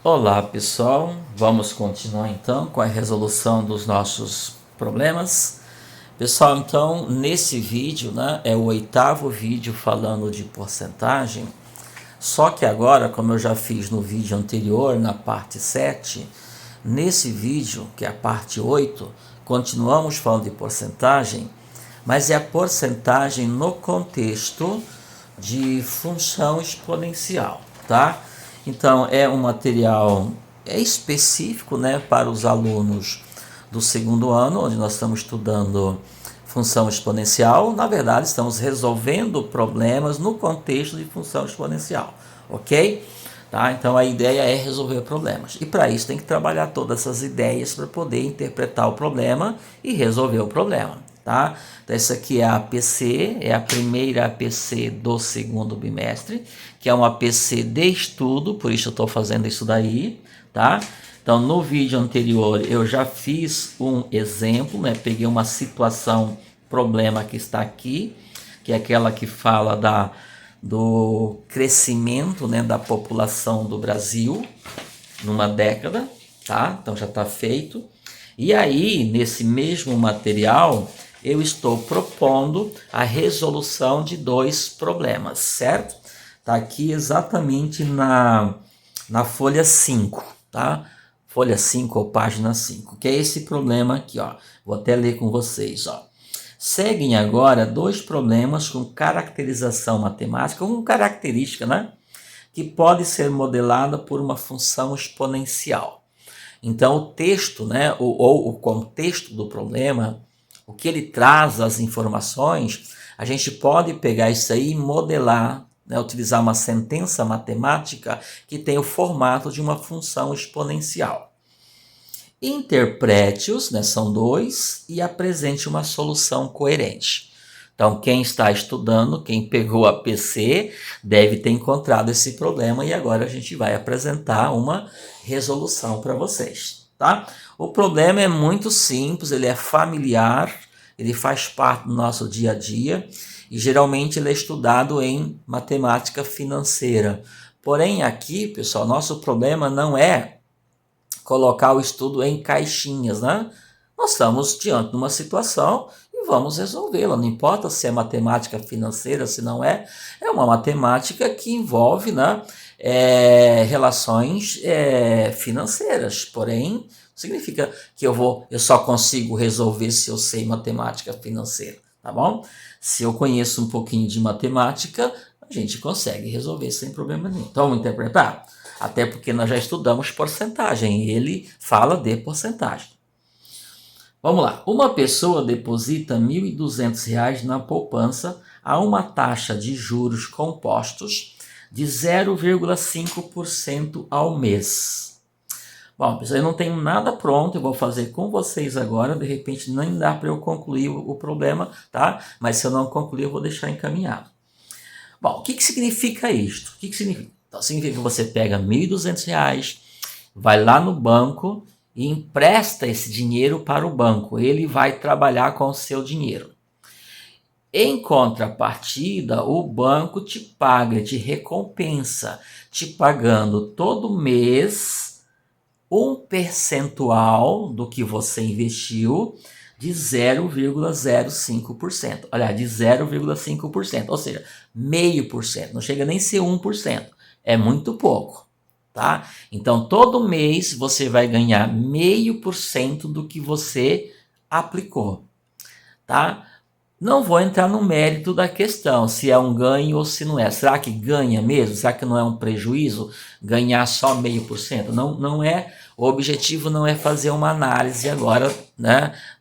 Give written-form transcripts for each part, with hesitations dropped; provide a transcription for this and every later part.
Olá pessoal, vamos continuar então com a resolução dos nossos problemas. Pessoal, então nesse vídeo, é o 8º vídeo falando de porcentagem, só que agora, como eu já fiz no vídeo anterior, na parte 7, nesse vídeo, que é a parte 8, continuamos falando de porcentagem, mas é a porcentagem no contexto de função exponencial, tá? Então é um material específico, para os alunos do segundo ano, onde nós estamos estudando função exponencial. Na verdade, estamos resolvendo problemas no contexto de função exponencial, ok? Tá? Então a ideia é resolver problemas. E para isso tem que trabalhar todas essas ideias para poder interpretar o problema e resolver o problema. Tá? Então, essa aqui é a APC, é a primeira APC do segundo bimestre, que é uma APC de estudo, por isso eu estou fazendo isso daí. Tá? Então no vídeo anterior eu já fiz um exemplo, peguei uma situação, problema que está aqui, que é aquela que fala do crescimento, da população do Brasil numa década, tá? Então já está feito. E aí, nesse mesmo material, eu estou propondo a resolução de dois problemas, certo? Está aqui exatamente na folha 5, tá? Folha 5 ou página 5, que é esse problema aqui, ó. Vou até ler com vocês, ó. Seguem agora dois problemas com caracterização matemática, com característica, que pode ser modelada por uma função exponencial. Então o texto, ou o contexto do problema, o que ele traz, as informações, a gente pode pegar isso aí e modelar, utilizar uma sentença matemática que tem o formato de uma função exponencial. Interprete-os, são dois, e apresente uma solução coerente. Então, quem está estudando, quem pegou a PC, deve ter encontrado esse problema e agora a gente vai apresentar uma resolução para vocês, tá? O problema é muito simples, ele é familiar, ele faz parte do nosso dia a dia e geralmente ele é estudado em matemática financeira. Porém, aqui, pessoal, nosso problema não é colocar o estudo em caixinhas, Nós estamos diante de uma situação e vamos resolvê-la. Não importa se é matemática financeira, se não é, é uma matemática que envolve, relações financeiras. Porém, significa que eu só consigo resolver se eu sei matemática financeira, tá bom? Se eu conheço um pouquinho de matemática, a gente consegue resolver sem problema nenhum. Então, vamos interpretar? Até porque nós já estudamos porcentagem, ele fala de porcentagem. Vamos lá, uma pessoa deposita R$ 1.200 na poupança a uma taxa de juros compostos de 0,5% ao mês. Bom, pessoal, eu não tenho nada pronto, eu vou fazer com vocês agora, de repente nem dá para eu concluir o problema, tá? Mas se eu não concluir, eu vou deixar encaminhado. Bom, o que significa isto? O que significa? Então, significa que você pega R$ 1.200, vai lá no banco e empresta esse dinheiro para o banco. Ele vai trabalhar com o seu dinheiro. Em contrapartida, o banco te paga, te recompensa, te pagando todo mês um percentual do que você investiu de 0,05%. Olha, de 0,5%, ou seja, 0,5%. Não chega nem a ser 1%. É muito pouco, tá? Então, todo mês você vai ganhar 0,5% do que você aplicou, tá? Não vou entrar no mérito da questão, se é um ganho ou se não é. Será que ganha mesmo? Será que não é um prejuízo ganhar só 0,5%? Não é. O objetivo não é fazer uma análise agora,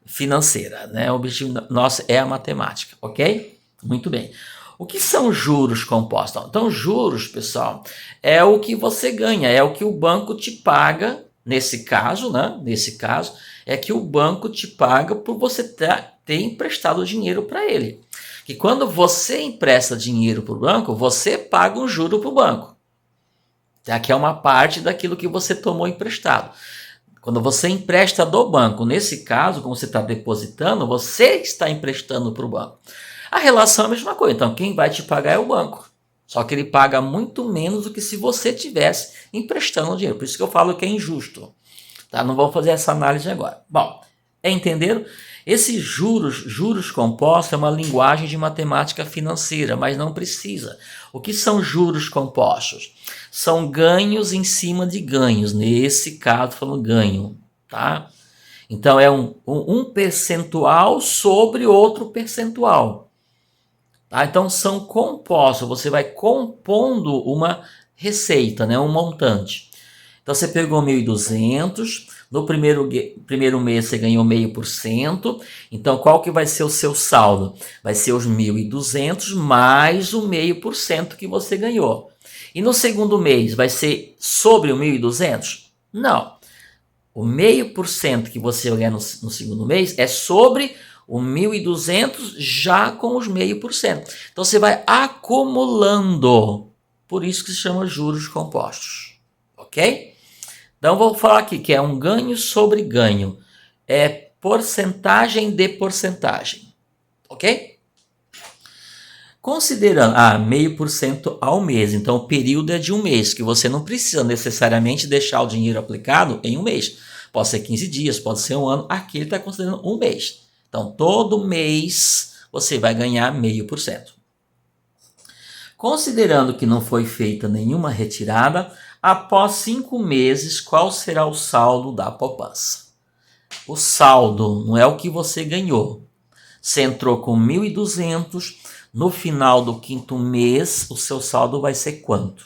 financeira, O objetivo nosso é a matemática, ok? Muito bem. O que são juros compostos? Então, juros, pessoal, é o que você ganha, é o que o banco te paga, nesse caso, Nesse caso, é que o banco te paga por você ter emprestado dinheiro para ele. Que quando você empresta dinheiro para o banco, você paga um juro para o banco. Aqui é uma parte daquilo que você tomou emprestado. Quando você empresta do banco, nesse caso, como você está depositando, você está emprestando para o banco. A relação é a mesma coisa. Então, quem vai te pagar é o banco. Só que ele paga muito menos do que se você tivesse emprestando dinheiro. Por isso que eu falo que é injusto. Tá? Não vamos fazer essa análise agora. Bom, entenderam? Esses juros compostos é uma linguagem de matemática financeira, mas não precisa. O que são juros compostos? São ganhos em cima de ganhos. Nesse caso, falando ganho, tá? Então é um percentual sobre outro percentual. Tá? Então são compostos. Você vai compondo uma receita, né? Um montante. Então você pegou 1.200, no primeiro mês você ganhou 0,5%, então qual que vai ser o seu saldo? Vai ser os 1.200 mais o 0,5% que você ganhou. E no segundo mês vai ser sobre o 1.200? Não. O 0,5% que você vai ganhar no segundo mês é sobre o 1.200 já com os 0,5%. Então você vai acumulando. Por isso que se chama juros compostos. Ok? Então, vou falar aqui que é um ganho sobre ganho. É porcentagem de porcentagem. Ok? Considerando 0,5% ao mês. Então, o período é de um mês, que você não precisa necessariamente deixar o dinheiro aplicado em um mês. Pode ser 15 dias, pode ser um ano. Aqui ele está considerando um mês. Então, todo mês você vai ganhar 0,5%. Considerando que não foi feita nenhuma retirada, após 5 meses, qual será o saldo da poupança? O saldo não é o que você ganhou. Você entrou com 1.200, no final do 5º mês, o seu saldo vai ser quanto?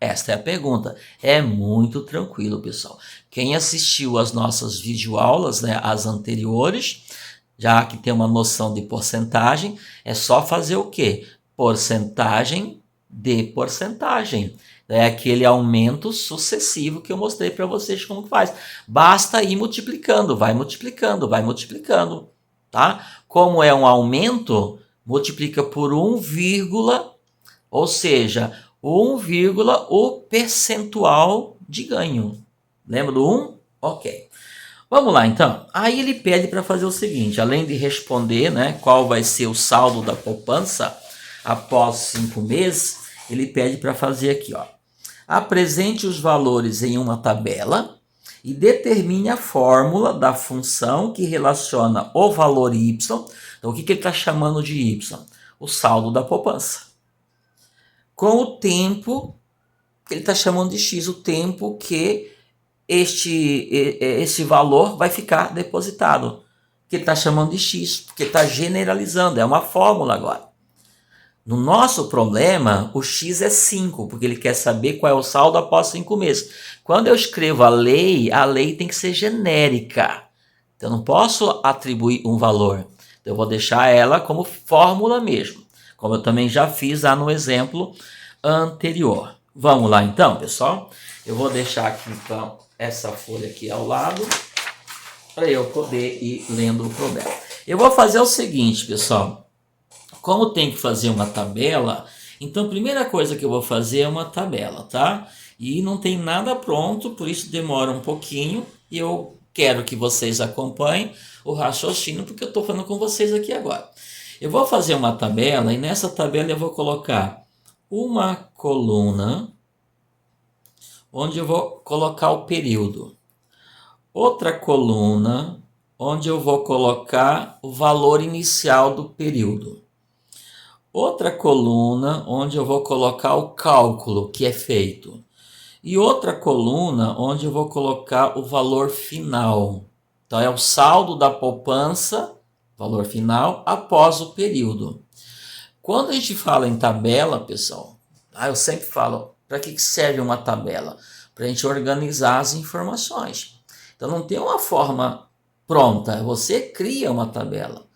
Esta é a pergunta. É muito tranquilo, pessoal. Quem assistiu às nossas videoaulas, né, as anteriores, já que tem uma noção de porcentagem, é só fazer o quê? Porcentagem de porcentagem. É aquele aumento sucessivo que eu mostrei para vocês como que faz. Basta ir multiplicando, vai multiplicando, vai multiplicando, tá? Como é um aumento, multiplica por 1, ou seja, 1, o percentual de ganho. Lembra do 1? Ok. Vamos lá, então. Aí ele pede para fazer o seguinte, além de responder, né, qual vai ser o saldo da poupança após 5 meses, ele pede para fazer aqui, ó. Apresente os valores em uma tabela e determine a fórmula da função que relaciona o valor y. Então, o que ele está chamando de y? O saldo da poupança. Com o tempo, ele está chamando de x, o tempo que este valor vai ficar depositado. Que ele está chamando de x, porque está generalizando, é uma fórmula agora. No nosso problema, o x é 5, porque ele quer saber qual é o saldo após 5 meses. Quando eu escrevo a lei tem que ser genérica. Então, eu não posso atribuir um valor. Então, eu vou deixar ela como fórmula mesmo, como eu também já fiz lá no exemplo anterior. Vamos lá então, pessoal? Eu vou deixar aqui então essa folha aqui ao lado para eu poder ir lendo o problema. Eu vou fazer o seguinte, pessoal. Como tem que fazer uma tabela, então a primeira coisa que eu vou fazer é uma tabela, tá? E não tem nada pronto, por isso demora um pouquinho. E eu quero que vocês acompanhem o raciocínio, porque eu estou falando com vocês aqui agora. Eu vou fazer uma tabela e nessa tabela eu vou colocar uma coluna onde eu vou colocar o período. Outra coluna onde eu vou colocar o valor inicial do período. Outra coluna onde eu vou colocar o cálculo que é feito. E outra coluna onde eu vou colocar o valor final. Então é o saldo da poupança, valor final, após o período. Quando a gente fala em tabela, pessoal, eu sempre falo, para que serve uma tabela? Para a gente organizar as informações. Então não tem uma forma pronta, você cria uma tabela.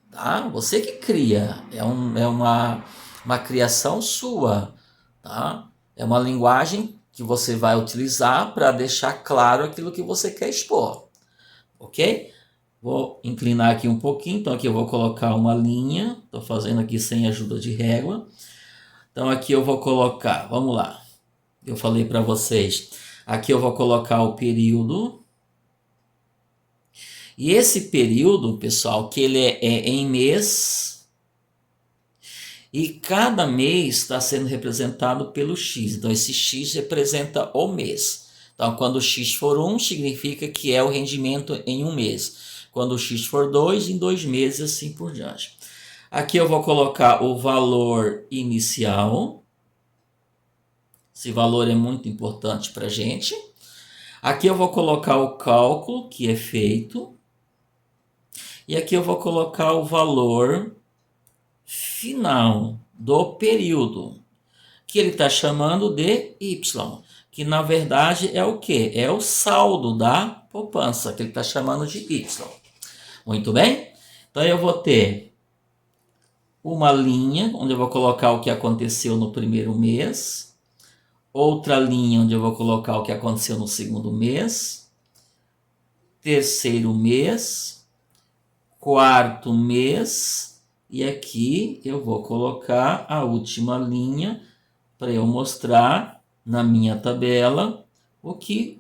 Tá? Você que cria, é uma criação sua, tá? É uma linguagem que você vai utilizar para deixar claro aquilo que você quer expor, ok? Vou inclinar aqui um pouquinho, então aqui eu vou colocar uma linha, estou fazendo aqui sem ajuda de régua. Então aqui eu vou colocar, vamos lá, eu falei para vocês, aqui eu vou colocar o período. E esse período, pessoal, que ele é em mês, E cada mês está sendo representado pelo X. Então, esse X representa o mês. Então, quando o X for 1, significa que é o rendimento em um mês. Quando o X for 2, em 2 meses, assim por diante. Aqui eu vou colocar o valor inicial. Esse valor é muito importante para a gente. Aqui eu vou colocar o cálculo que é feito. E aqui eu vou colocar o valor final do período, que ele está chamando de Y, que na verdade é o que? É o saldo da poupança, que ele está chamando de Y. Muito bem? Então eu vou ter uma linha, onde eu vou colocar o que aconteceu no primeiro mês, outra linha onde eu vou colocar o que aconteceu no segundo mês, terceiro mês, quarto mês, e aqui eu vou colocar a última linha para eu mostrar na minha tabela o que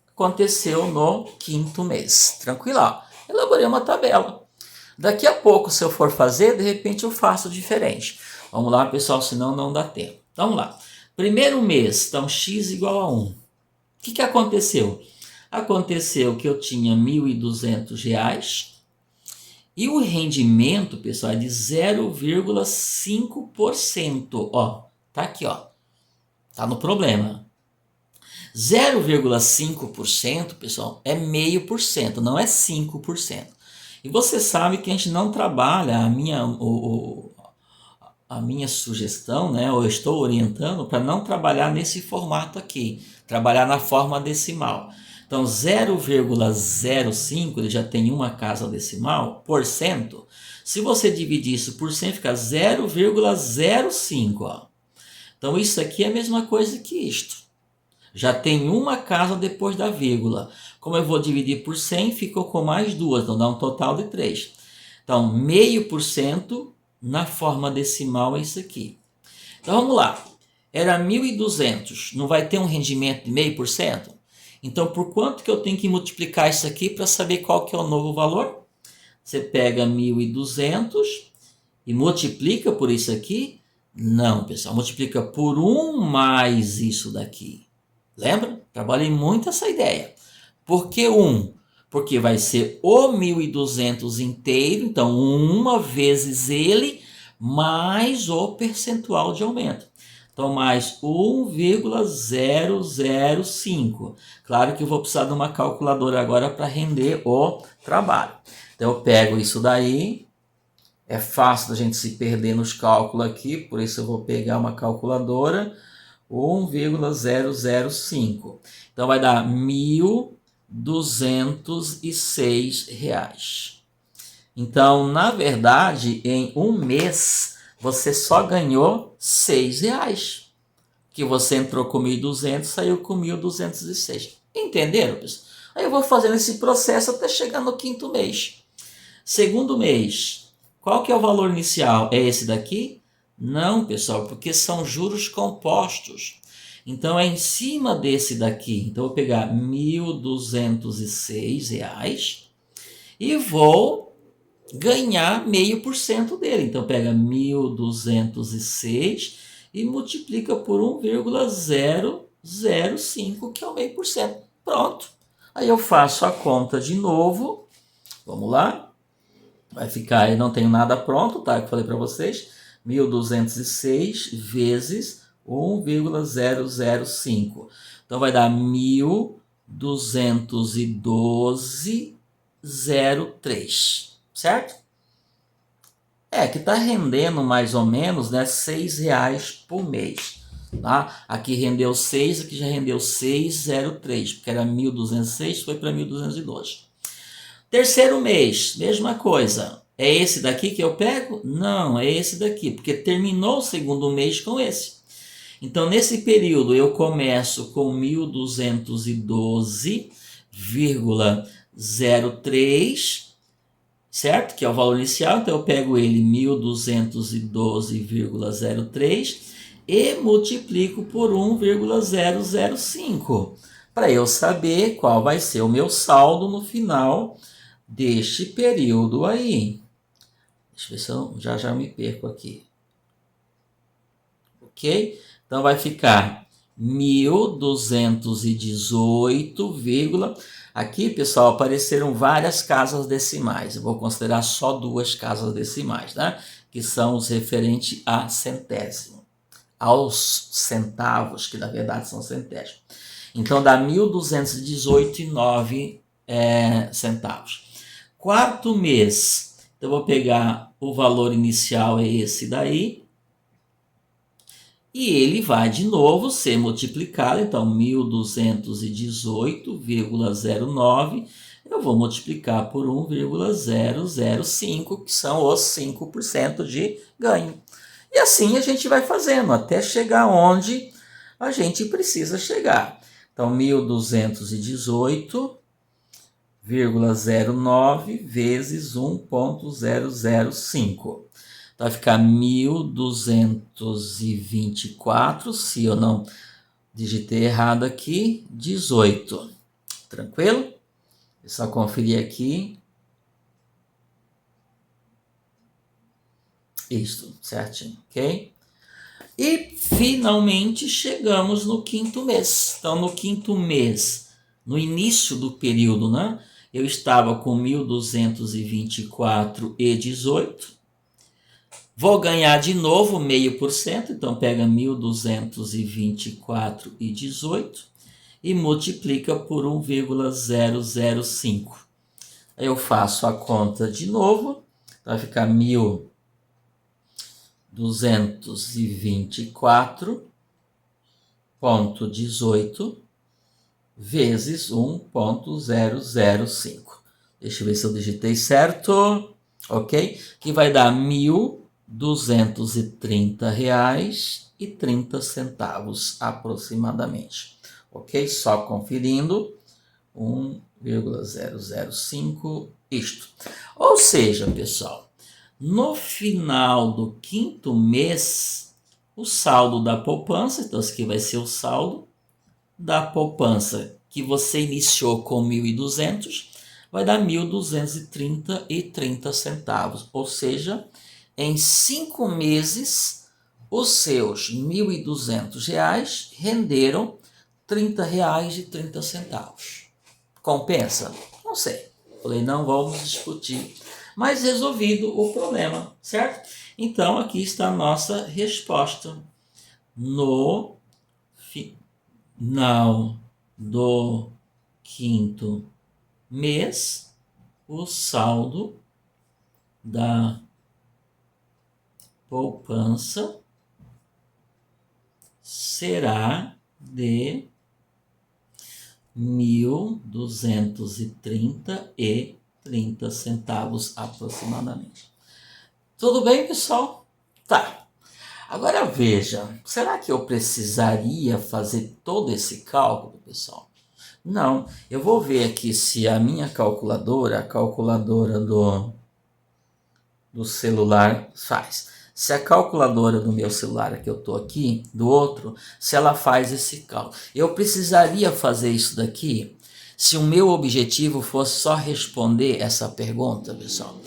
aconteceu no quinto mês. Tranquilo? Elaborei uma tabela. Daqui a pouco, se eu for fazer, de repente eu faço diferente. Vamos lá, pessoal, senão não dá tempo. Vamos lá. Primeiro mês, então x igual a 1. O que aconteceu? Aconteceu que eu tinha R$ 1.200 e o rendimento, pessoal, é de 0,5%. Ó, tá aqui, ó. Tá no problema. 0,5%, pessoal, é 0,5%, não é 5%. E você sabe que a gente não trabalha, a minha sugestão, né, eu estou orientando para não trabalhar nesse formato aqui, trabalhar na forma decimal. Então, 0,05, ele já tem uma casa decimal, por cento. Se você dividir isso por 100, fica 0,05. Ó. Então, isso aqui é a mesma coisa que isto. Já tem uma casa depois da vírgula. Como eu vou dividir por 100, ficou com mais duas, então dá um total de 3. Então, 0,5% na forma decimal é isso aqui. Então, vamos lá. Era 1.200, não vai ter um rendimento de 0,5%? Então, por quanto que eu tenho que multiplicar isso aqui para saber qual que é o novo valor? Você pega 1.200 e multiplica por isso aqui? Não, pessoal, multiplica por 1 mais isso daqui. Lembra? Trabalhei muito essa ideia. Por que 1? Porque vai ser o 1.200 inteiro, então 1 vezes ele, mais o percentual de aumento. Então, mais 1,005. Claro que eu vou precisar de uma calculadora agora para render o trabalho. Então, eu pego isso daí. É fácil da gente se perder nos cálculos aqui, por isso eu vou pegar uma calculadora. 1,005. Então, vai dar R$ 1.206. Então, na verdade, em um mês, você só ganhou R$ 6. Que você entrou com 1.200, saiu com 1.206. Entenderam, pessoal? Aí eu vou fazendo esse processo até chegar no quinto mês. Segundo mês, qual que é o valor inicial? É esse daqui? Não, pessoal, porque são juros compostos. Então, é em cima desse daqui. Então, eu vou pegar R$ 1.206 e vou ganhar 0,5% dele. Então, pega 1.206 e multiplica por 1,005, que é o 0,5%. Pronto. Aí eu faço a conta de novo. Vamos lá. Vai ficar, eu não tenho nada pronto, tá? Eu falei para vocês. 1.206 vezes 1,005. Então, vai dar 1.212,03. Certo? É, que está rendendo mais ou menos, né, R$ 6 por mês. Tá? Aqui rendeu 6, aqui já rendeu 6,03, porque era 1.206, foi para 1.212. Terceiro mês, mesma coisa. É esse daqui que eu pego? Não, é esse daqui, porque terminou o segundo mês com esse. Então, nesse período, eu começo com 1.212,03, certo? Que é o valor inicial, então eu pego ele 1.212,03 e multiplico por 1,005 para eu saber qual vai ser o meu saldo no final deste período aí. Deixa eu ver se eu já me perco aqui. ok? Então vai ficar 1.218, aqui, pessoal, apareceram várias casas decimais. Eu vou considerar só 2 casas decimais, né? Que são os referentes a centésimo, aos centavos, que na verdade são centésimos. Então dá 1.218,9 centavos. Quarto mês, eu vou pegar o valor inicial, é esse daí, e ele vai de novo ser multiplicado. Então 1.218,09 eu vou multiplicar por 1,005, que são os 5% de ganho. E assim a gente vai fazendo até chegar onde a gente precisa chegar. Então 1.218,09 vezes 1,005. Vai ficar 1.224, se eu não digitei errado aqui, 18. Tranquilo? É só conferir aqui. Isto, certinho, ok? E finalmente chegamos no quinto mês. Então, no quinto mês, no início do período, né? Eu estava com 1.224,18. Vou ganhar de novo 0,5%, então pega 1.224,18 e multiplica por 1,005. Aí eu faço a conta de novo, vai ficar 1.224,18 vezes 1,005. Deixa eu ver se eu digitei certo, ok? Que vai dar R$1.230,30 aproximadamente, ok? Só conferindo, 1,005 isto. Ou seja, pessoal, no final do quinto mês, o saldo da poupança, então esse aqui vai ser o saldo da poupança que você iniciou com 1.200, vai dar 1.230,30, ou seja, em 5 meses, os seus R$1.200 renderam R$30,30. Compensa? Não sei. Falei, não vamos discutir. Mas resolvido o problema, certo? Então, aqui está a nossa resposta. No final do quinto mês, o saldo da poupança será de R$1.230,30 aproximadamente. Tudo bem, pessoal? Tá. Agora veja, será que eu precisaria fazer todo esse cálculo, pessoal? Não, eu vou ver aqui se a minha calculadora, a calculadora do celular faz. Se a calculadora do meu celular que eu estou aqui, do outro, se ela faz esse cálculo. Eu precisaria fazer isso daqui se o meu objetivo fosse só responder essa pergunta, pessoal?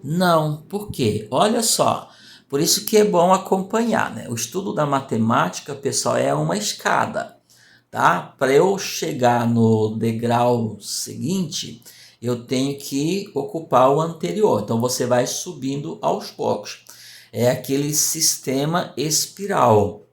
Não, por quê? Olha só, por isso que é bom acompanhar, né? O estudo da matemática, pessoal, é uma escada, tá? Para eu chegar no degrau seguinte, eu tenho que ocupar o anterior. Então você vai subindo aos poucos. É aquele sistema espiral,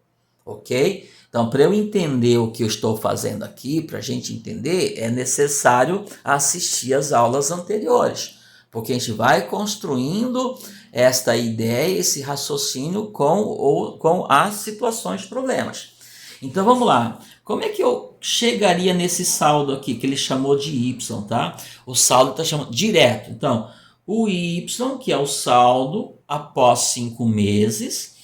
ok? Então, para eu entender o que eu estou fazendo aqui, para a gente entender, é necessário assistir às aulas anteriores, porque a gente vai construindo esta ideia, esse raciocínio com as situações, problemas. Então, vamos lá. Como é que eu chegaria nesse saldo aqui, que ele chamou de Y, tá? O saldo está chamando direto. Então, o Y, que é o saldo após 5 meses,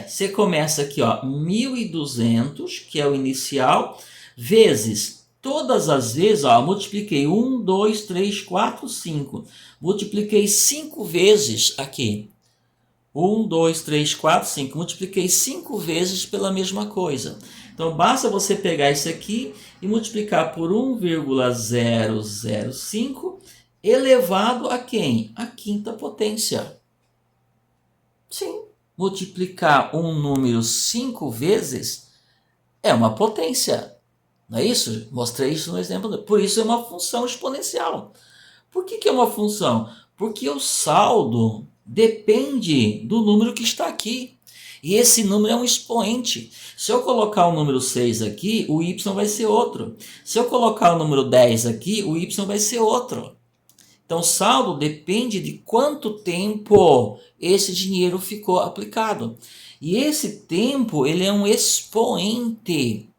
você começa aqui, ó, 1.200, que é o inicial, vezes, todas as vezes, ó, multipliquei 1, 2, 3, 4, 5. Multipliquei 5 vezes aqui. 1, 2, 3, 4, 5. Multipliquei 5 vezes pela mesma coisa. Então, basta você pegar isso aqui e multiplicar por 1,005 elevado a quem? A quinta potência. Sim. multiplicar um número 5 vezes é uma potência. Não é isso? Mostrei isso no exemplo. Por isso é uma função exponencial. Por que é uma função? Porque o saldo depende do número que está aqui. E esse número é um expoente. Se eu colocar o número 6 aqui, o y vai ser outro. Se eu colocar o número 10 aqui, o y vai ser outro. Então, o saldo depende de quanto tempo esse dinheiro ficou aplicado. E esse tempo, ele é um expoente.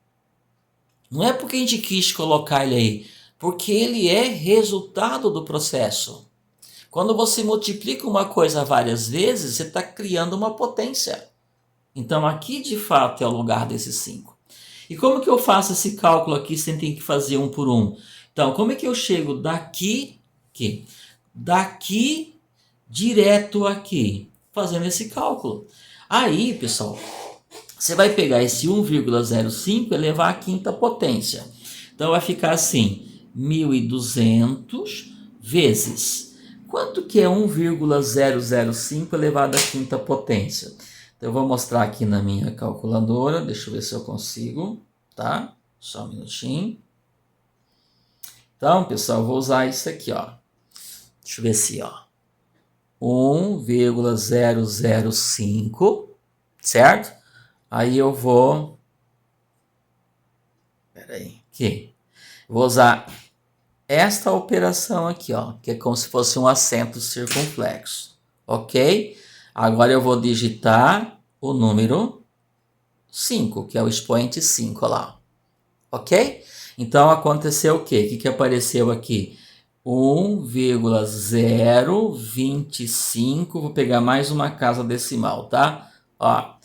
Não é porque a gente quis colocar ele aí, porque ele é resultado do processo. Quando você multiplica uma coisa várias vezes, você está criando uma potência. Então, aqui de fato é o lugar desses 5. E como que eu faço esse cálculo aqui sem ter que fazer um por um? Então, como é que eu chego daqui direto aqui, fazendo esse cálculo? Aí, pessoal, você vai pegar esse 1,05 e levar à quinta potência. Então, vai ficar assim, 1.200 vezes. Quanto que é 1,005 elevado à quinta potência? Então, eu vou mostrar aqui na minha calculadora. Deixa eu ver se eu consigo, tá? Só um minutinho. Então, pessoal, eu vou usar isso aqui, ó. Deixa eu ver se, ó. 1,005, certo? Aí eu vou... Peraí, aqui. Vou usar esta operação aqui, ó, que é como se fosse um acento circunflexo, ok? Agora eu vou digitar o número 5, que é o expoente 5 lá, ok? Então aconteceu o quê? O que apareceu aqui? 1,025, vou pegar mais uma casa decimal, tá? Ó,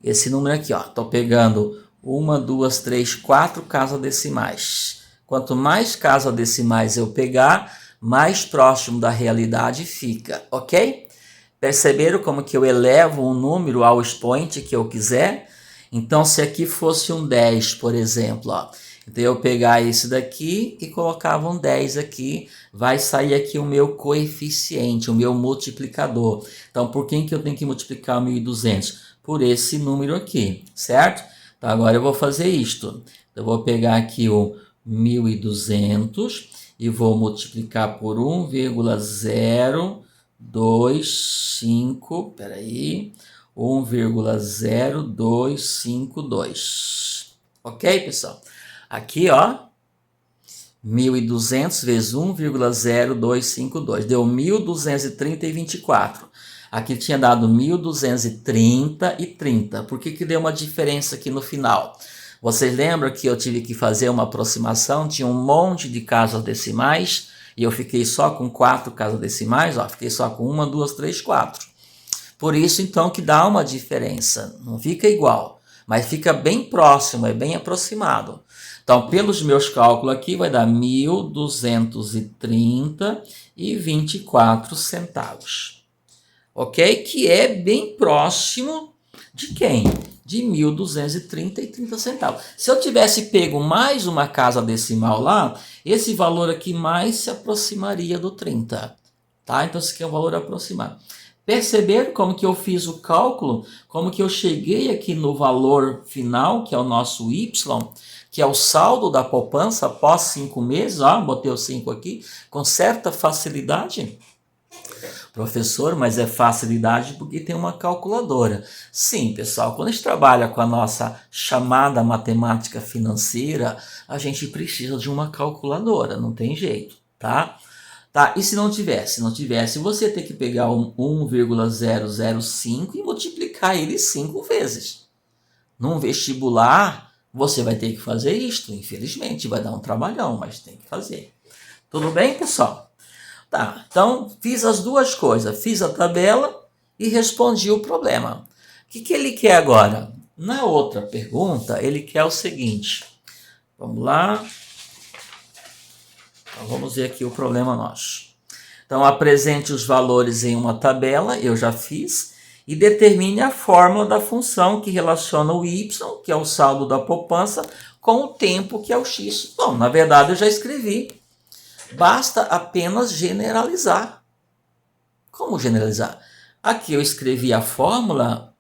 esse número aqui, ó, tô pegando 1, 2, 3, 4 casas decimais. Quanto mais casas decimais eu pegar, mais próximo da realidade fica, ok? Perceberam como que eu elevo um número ao expoente que eu quiser? Então, se aqui fosse um 10, por exemplo, ó, então eu pegar esse daqui e colocava um 10 aqui, vai sair aqui o meu coeficiente, o meu multiplicador. Então, por quem que eu tenho que multiplicar 1.200? Por esse número aqui, certo? Então, agora eu vou fazer isto. Eu vou pegar aqui o 1.200 e vou multiplicar por 1,025, peraí, 1,0252. Ok, pessoal? Aqui, ó, 1.200 vezes 1,0252, deu 1.230,24. Aqui tinha dado 1.230 e 30. Por que deu uma diferença aqui no final? Vocês lembram que eu tive que fazer uma aproximação? Tinha um monte de casas decimais e eu fiquei só com 4 casas decimais. Ó, fiquei só com 1, 2, 3, 4. Por isso, então, que dá uma diferença. Não fica igual, mas fica bem próximo, é bem aproximado. Então, pelos meus cálculos aqui, vai dar 1.230,24 centavos. Ok? Que é bem próximo de quem? De 1.230,30 centavos. Se eu tivesse pego mais uma casa decimal lá, esse valor aqui mais se aproximaria do 30. Tá? Então, esse aqui é o valor aproximado. Perceberam como que eu fiz o cálculo? Como que eu cheguei aqui no valor final, que é o nosso Y, que é o saldo da poupança após 5 meses, ó, botei o 5 aqui, com certa facilidade. Professor, mas é facilidade porque tem uma calculadora. Sim, pessoal, quando a gente trabalha com a nossa chamada matemática financeira, a gente precisa de uma calculadora, não tem jeito, tá? Tá, e se não tivesse? Se não tivesse, você tem que pegar um 1,005 e multiplicar ele 5 vezes. Num vestibular, você vai ter que fazer isto, infelizmente, vai dar um trabalhão, mas tem que fazer. Tudo bem, pessoal? Tá, então fiz as duas coisas, fiz a tabela e respondi o problema. O que ele quer agora? Na outra pergunta, ele quer o seguinte. Vamos lá. Então, vamos ver aqui o problema nosso. Então, apresente os valores em uma tabela, eu já fiz, e determine a fórmula da função que relaciona o y, que é o saldo da poupança, com o tempo, que é o x. Bom, na verdade, eu já escrevi. Basta apenas generalizar. Como generalizar? Aqui eu escrevi a fórmula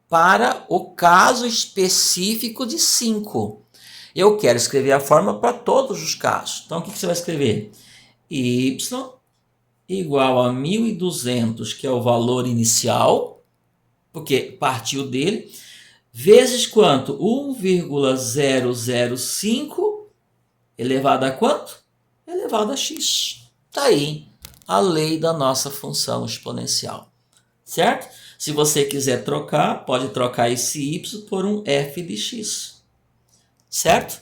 para o caso específico de 5. Eu quero escrever a fórmula para todos os casos. Então, o que você vai escrever? Y igual a 1.200, que é o valor inicial, porque partiu dele, vezes quanto? 1,005 elevado a quanto? Elevado a x. Está aí a lei da nossa função exponencial, certo? Se você quiser trocar, pode trocar esse y por um f de x, certo?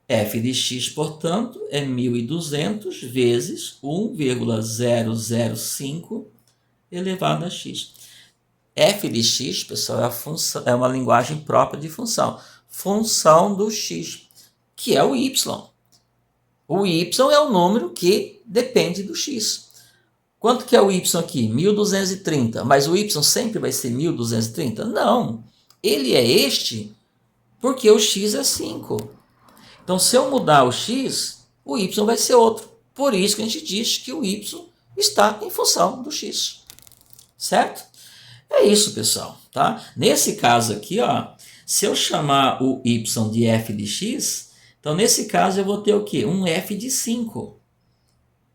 F de x, portanto, é 1.200 vezes 1,005 elevado a x. F de x, pessoal, é uma linguagem própria de função. Função do x, que é o y. O y é o número que depende do x. Quanto que é o y aqui? 1.230. Mas o y sempre vai ser 1.230? Não. Ele é este porque o x é 5. Então, se eu mudar o x, o y vai ser outro. Por isso que a gente diz que o y está em função do x. Certo? É isso, pessoal. Tá? Nesse caso aqui, ó, se eu chamar o y de f de x, então nesse caso eu vou ter o quê? Um f de 5.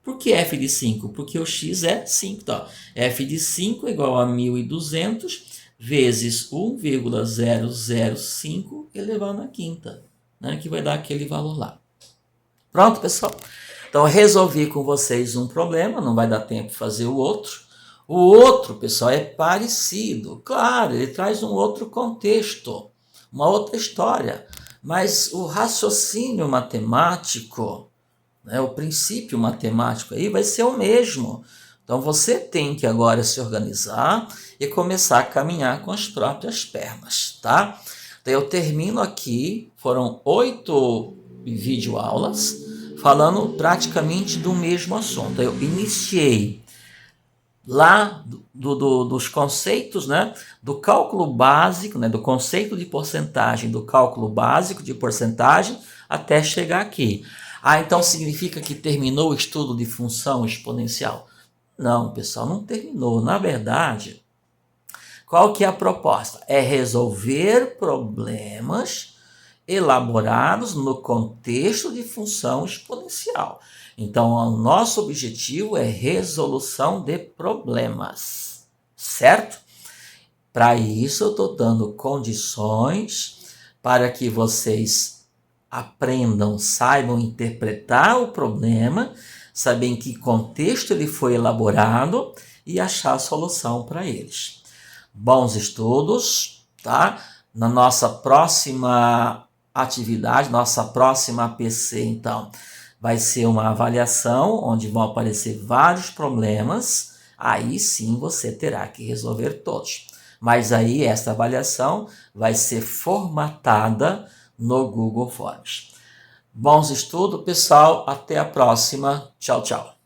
Por que f de 5? Porque o x é 5. Então, f de 5 é igual a 1.200 vezes 1,005 elevado à quinta, né, que vai dar aquele valor lá. Pronto, pessoal? Então, eu resolvi com vocês um problema, não vai dar tempo de fazer o outro. O outro, pessoal, é parecido. Claro, ele traz um outro contexto, uma outra história. Mas o raciocínio matemático, né, o princípio matemático aí vai ser o mesmo. Então, você tem que agora se organizar e começar a caminhar com as próprias pernas, tá? Então, eu termino aqui, foram 8 videoaulas falando praticamente do mesmo assunto. Eu iniciei lá dos conceitos, né, do cálculo básico, né, do conceito de porcentagem, do cálculo básico de porcentagem, até chegar aqui. Ah, então significa que terminou o estudo de função exponencial? Não, pessoal, não terminou. Na verdade, qual que é a proposta? É resolver problemas elaborados no contexto de função exponencial. Então, o nosso objetivo é resolução de problemas, certo? Para isso, eu estou dando condições para que vocês aprendam, saibam interpretar o problema, saber em que contexto ele foi elaborado e achar a solução para eles. Bons estudos, tá? Na nossa próxima atividade, nossa próxima APC, então, vai ser uma avaliação onde vão aparecer vários problemas. Aí sim você terá que resolver todos. Mas aí esta avaliação vai ser formatada no Google Forms. Bons estudos, pessoal. Até a próxima. Tchau, tchau.